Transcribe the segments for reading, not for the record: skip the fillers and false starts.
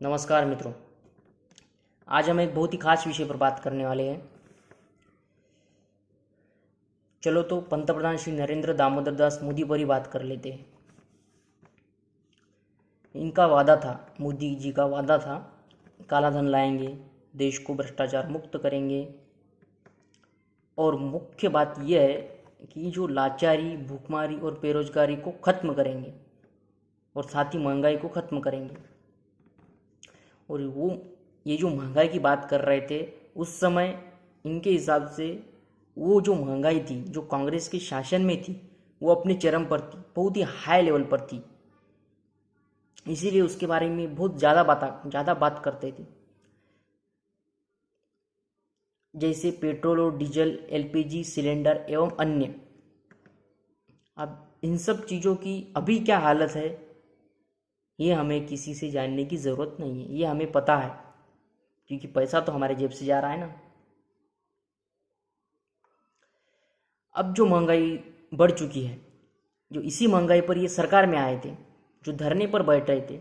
नमस्कार मित्रों। आज हम एक बहुत ही खास विषय पर बात करने वाले हैं। चलो तो पंतप्रधान श्री नरेंद्र दामोदर दास मोदी पर ही बात कर लेते हैं। इनका वादा था, मोदी जी का वादा था, काला धन लाएंगे, देश को भ्रष्टाचार मुक्त करेंगे और मुख्य बात यह है कि जो लाचारी, भूखमरी और बेरोजगारी को ख़त्म करेंगे और साथ ही महंगाई को ख़त्म करेंगे। और वो ये जो महंगाई की बात कर रहे थे उस समय इनके हिसाब से वो जो महंगाई थी जो कांग्रेस के शासन में थी वो अपने चरम पर थी, बहुत ही हाई लेवल पर थी। इसीलिए उसके बारे में बहुत ज़्यादा बात करते थे, जैसे पेट्रोल और डीजल, एलपीजी सिलेंडर एवं अन्य। अब इन सब चीज़ों की अभी क्या हालत है ये हमें किसी से जानने की ज़रूरत नहीं है, ये हमें पता है क्योंकि पैसा तो हमारे जेब से जा रहा है ना। अब जो महंगाई बढ़ चुकी है, जो इसी महंगाई पर ये सरकार में आए थे, जो धरने पर बैठ रहे थे,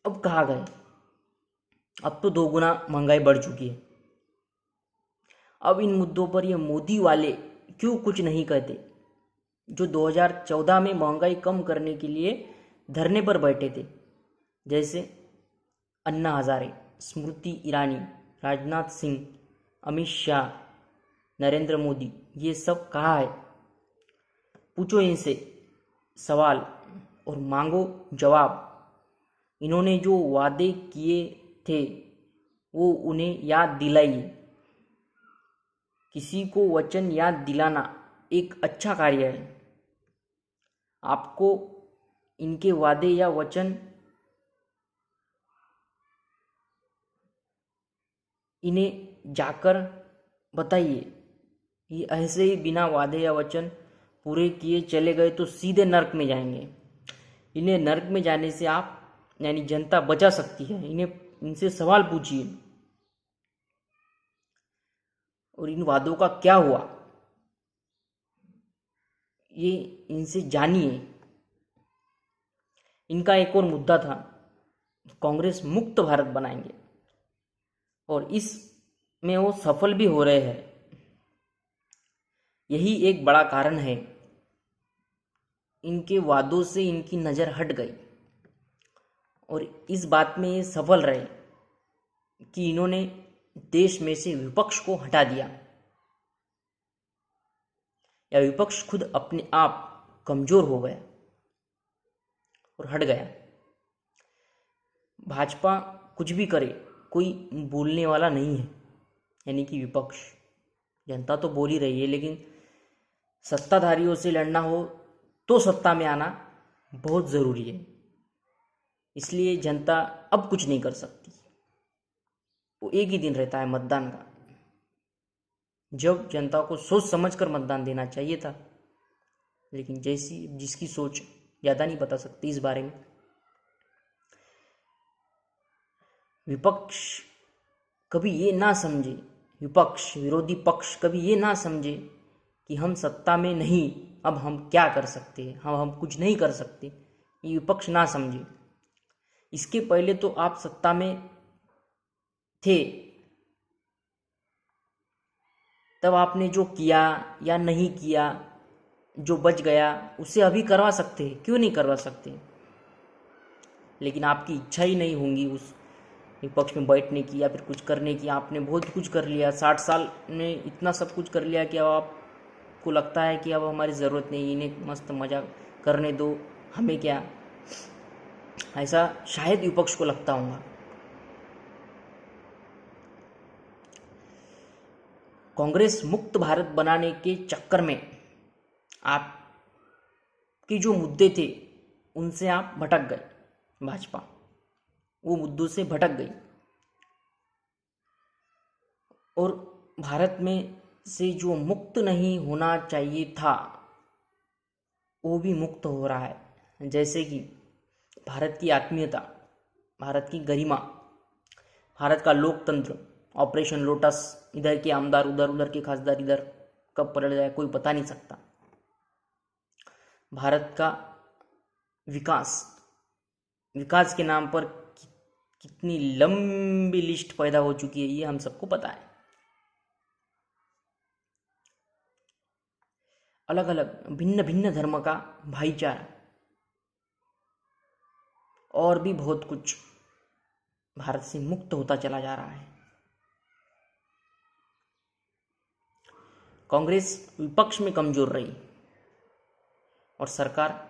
अब कहाँ गए? अब तो 2 गुना महंगाई बढ़ चुकी है। अब इन मुद्दों पर ये मोदी वाले क्यों कुछ नहीं कहते, जो 2014 में महंगाई कम करने के लिए धरने पर बैठे थे, जैसे अन्ना हजारे, स्मृति ईरानी, राजनाथ सिंह, अमित शाह, नरेंद्र मोदी, ये सब कहाँ है? पूछो इनसे सवाल और मांगो जवाब। इन्होंने जो वादे किए थे वो उन्हें याद दिलाइए। किसी को वचन याद दिलाना एक अच्छा कार्य है। आपको इनके वादे या वचन इन्हें जाकर बताइए। ये ऐसे ही बिना वादे या वचन पूरे किए चले गए तो सीधे नर्क में जाएंगे। इन्हें नर्क में जाने से आप यानी जनता बचा सकती है। इनसे सवाल पूछिए और इन वादों का क्या हुआ ये इनसे जानिए। इनका एक और मुद्दा था, कांग्रेस मुक्त भारत बनाएंगे, और इसमें वो सफल भी हो रहे हैं। यही एक बड़ा कारण है, इनके वादों से इनकी नज़र हट गई और इस बात में ये सफल रहे कि इन्होंने देश में से विपक्ष को हटा दिया, या विपक्ष खुद अपने आप कमजोर हो गया और हट गया। भाजपा कुछ भी करे, कोई बोलने वाला नहीं है, यानी कि विपक्ष। जनता तो बोल ही रही है, लेकिन सत्ताधारियों से लड़ना हो तो सत्ता में आना बहुत ज़रूरी है। इसलिए जनता अब कुछ नहीं कर सकती। वो एक ही दिन रहता है मतदान का, जब जनता को सोच समझकर मतदान देना चाहिए था, लेकिन जैसी जिसकी सोच ज़्यादा नहीं बता सकती इस बारे में। विपक्ष कभी ये ना समझे, विपक्ष विरोधी पक्ष कभी ये ना समझे कि हम सत्ता में नहीं, अब हम क्या कर सकते हैं, हम कुछ नहीं कर सकते, ये विपक्ष ना समझे। इसके पहले तो आप सत्ता में थे, तब आपने जो किया या नहीं किया, जो बच गया, उसे अभी करवा सकते हैं, क्यों नहीं करवा सकते? लेकिन आपकी इच्छा ही नहीं होंगी उस विपक्ष में बैठने की या फिर कुछ करने की। आपने बहुत कुछ कर लिया, 60 साल में इतना सब कुछ कर लिया कि अब आपको लगता है कि अब हमारी ज़रूरत नहीं, इन्हें मस्त मजा करने दो, हमें क्या। ऐसा शायद विपक्ष को लगता होगा। कांग्रेस मुक्त भारत बनाने के चक्कर में आपके जो मुद्दे थे उनसे आप भटक गए। भाजपा वो मुद्दों से भटक गई और भारत में से जो मुक्त नहीं होना चाहिए था वो भी मुक्त हो रहा है। जैसे कि भारत की आत्मीयता, भारत की गरिमा, भारत का लोकतंत्र, ऑपरेशन लोटस, इधर के आमदार उधर, उधर के खासदार इधर, कब पलट जाए कोई बता नहीं सकता। भारत का विकास, विकास के नाम पर कितनी लंबी लिस्ट पैदा हो चुकी है, ये हम सबको पता है। अलग अलग भिन्न भिन्न धर्म का भाईचारा और भी बहुत कुछ भारत से मुक्त होता चला जा रहा है। कांग्रेस विपक्ष में कमजोर रही और सरकार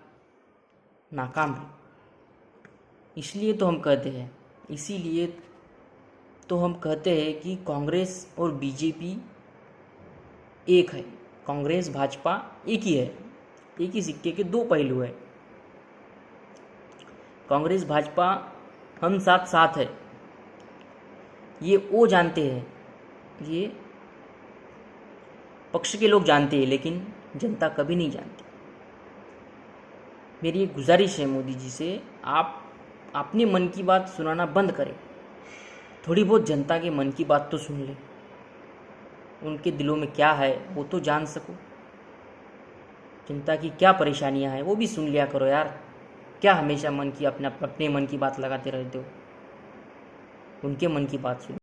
नाकाम रही। इसीलिए तो हम कहते हैं कि कांग्रेस और बीजेपी एक है। कांग्रेस भाजपा एक ही है, एक ही सिक्के के दो पहलू है। कांग्रेस भाजपा हम साथ साथ है, ये वो जानते हैं, ये पक्ष के लोग जानते हैं, लेकिन जनता कभी नहीं जानती। मेरी एक गुजारिश है मोदी जी से, आप अपने मन की बात सुनाना बंद करें, थोड़ी बहुत जनता के मन की बात तो सुन लें, उनके दिलों में क्या है वो तो जान सको, जनता की क्या परेशानियां हैं वो भी सुन लिया करो यार। क्या हमेशा अपने मन की बात लगाते रहते हो, उनके मन की बात सुनो।